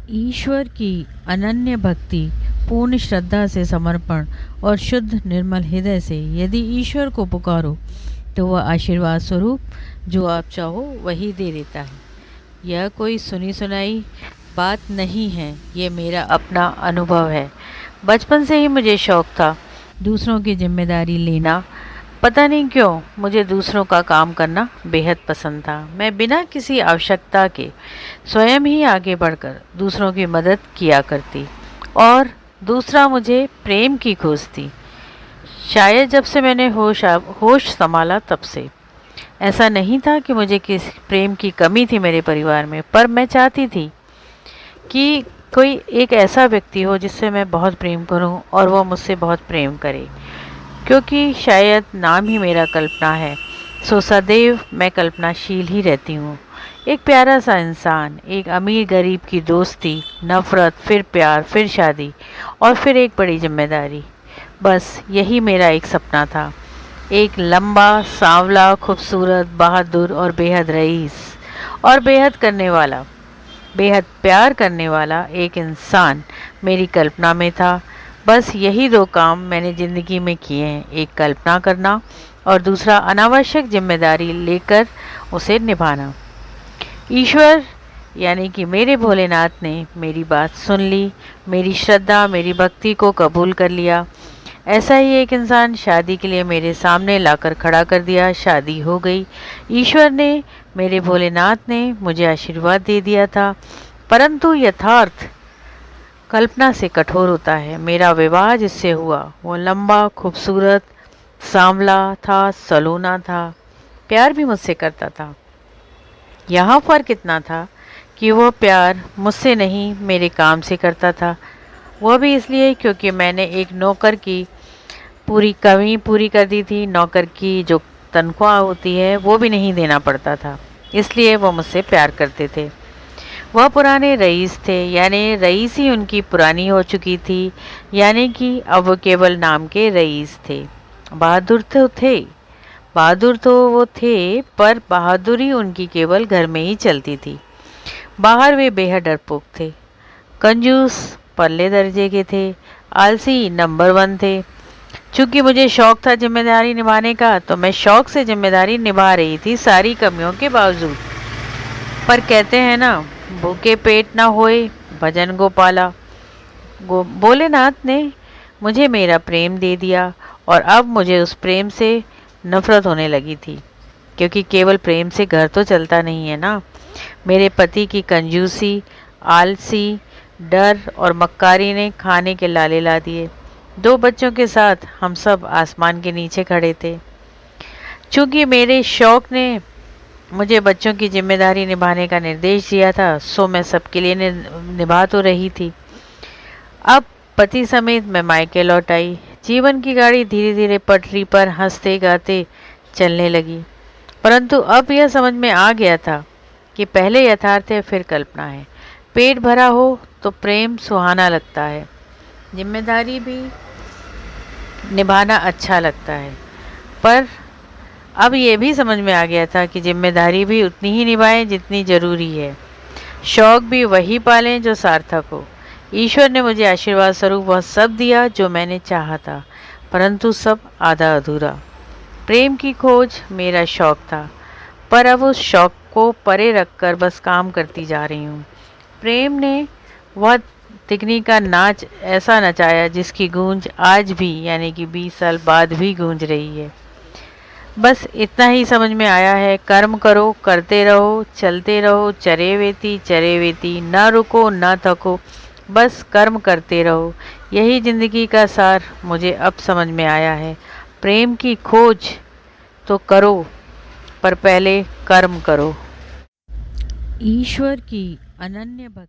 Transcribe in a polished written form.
ईश्वर की अनन्य भक्ति, पूर्ण श्रद्धा से समर्पण और शुद्ध निर्मल हृदय से यदि ईश्वर को पुकारो तो वह आशीर्वाद स्वरूप जो आप चाहो वही दे देता है। यह कोई सुनी सुनाई बात नहीं है, ये मेरा अपना अनुभव है। बचपन से ही मुझे शौक था दूसरों की जिम्मेदारी लेना। पता नहीं क्यों मुझे दूसरों का काम करना बेहद पसंद था। मैं बिना किसी आवश्यकता के स्वयं ही आगे बढ़कर दूसरों की मदद किया करती और दूसरा मुझे प्रेम की खोज थी। शायद जब से मैंने होश संभाला तब से। ऐसा नहीं था कि मुझे किस प्रेम की कमी थी मेरे परिवार में, पर मैं चाहती थी कि कोई एक ऐसा व्यक्ति हो जिससे मैं बहुत प्रेम करूं और वह मुझसे बहुत प्रेम करे। क्योंकि शायद नाम ही मेरा कल्पना है, सो सदैव मैं कल्पनाशील ही रहती हूँ। एक प्यारा सा इंसान, एक अमीर गरीब की दोस्ती, नफ़रत, फिर प्यार, फिर शादी और फिर एक बड़ी जिम्मेदारी। बस यही मेरा एक सपना था। एक लंबा, सांवला, खूबसूरत, बहादुर और बेहद रईस और बेहद प्यार करने वाला एक इंसान मेरी कल्पना में था। बस यही दो काम मैंने ज़िंदगी में किए हैं, एक कल्पना करना और दूसरा अनावश्यक जिम्मेदारी लेकर उसे निभाना। ईश्वर यानी कि मेरे भोलेनाथ ने मेरी बात सुन ली, मेरी श्रद्धा, मेरी भक्ति को कबूल कर लिया। ऐसा ही एक इंसान शादी के लिए मेरे सामने लाकर खड़ा कर दिया। शादी हो गई। ईश्वर ने, मेरे भोलेनाथ ने मुझे आशीर्वाद दे दिया था, परंतु यथार्थ कल्पना से कठोर होता है। मेरा विवाह जिससे हुआ वो लंबा, खूबसूरत, सांवला था, सलोना था, प्यार भी मुझसे करता था। यहाँ फ़र्क इतना था कि वह प्यार मुझसे नहीं मेरे काम से करता था। वह भी इसलिए क्योंकि मैंने एक नौकर की पूरी कमी पूरी कर दी थी। नौकर की जो तनख्वाह होती है वो भी नहीं देना पड़ता था, इसलिए वो मुझसे प्यार करते थे। वह पुराने रईस थे, यानी रईस ही उनकी पुरानी हो चुकी थी, यानी कि अब वो केवल नाम के रईस थे। बहादुर तो थे, बहादुर तो वो थे, पर बहादुरी उनकी केवल घर में ही चलती थी। बाहर वे बेहद डरपोक थे, कंजूस पल्ले दर्जे के थे, आलसी नंबर 1 थे। चूंकि मुझे शौक था जिम्मेदारी निभाने का, तो मैं शौक से जिम्मेदारी निभा रही थी सारी कमियों के बावजूद। पर कहते हैं ना, भूखे पेट ना होए भजन गोपाला। भोलेनाथ ने मुझे मेरा प्रेम दे दिया और अब मुझे उस प्रेम से नफरत होने लगी थी, क्योंकि केवल प्रेम से घर तो चलता नहीं है ना। मेरे पति की कंजूसी, आलसी, डर और मक्कारी ने खाने के लाले ला दिए। 2 बच्चों के साथ हम सब आसमान के नीचे खड़े थे। चूंकि मेरे शौक ने मुझे बच्चों की जिम्मेदारी निभाने का निर्देश दिया था, सो मैं सबके लिए निभा तो रही थी। अब पति समेत मैं मायके लौट आई। जीवन की गाड़ी धीरे धीरे पटरी पर हंसते गाते चलने लगी। परंतु अब यह समझ में आ गया था कि पहले यथार्थ है, फिर कल्पना है। पेट भरा हो तो प्रेम सुहाना लगता है, जिम्मेदारी भी निभाना अच्छा लगता है। पर अब ये भी समझ में आ गया था कि जिम्मेदारी भी उतनी ही निभाएं जितनी ज़रूरी है। शौक भी वही पालें जो सार्थक हो। ईश्वर ने मुझे आशीर्वाद स्वरूप वह सब दिया जो मैंने चाहा था, परंतु सब आधा अधूरा। प्रेम की खोज मेरा शौक था, पर अब उस शौक को परे रखकर बस काम करती जा रही हूँ। प्रेम ने वह तिकनी का नाच ऐसा नचाया जिसकी गूंज आज भी, यानी कि 20 साल बाद भी गूंज रही है। बस इतना ही समझ में आया है, कर्म करो, करते रहो, चलते रहो, चरे वेती, ना रुको ना थको, बस कर्म करते रहो। यही जिंदगी का सार मुझे अब समझ में आया है। प्रेम की खोज तो करो, पर पहले कर्म करो। ईश्वर की अनन्य भक्ति।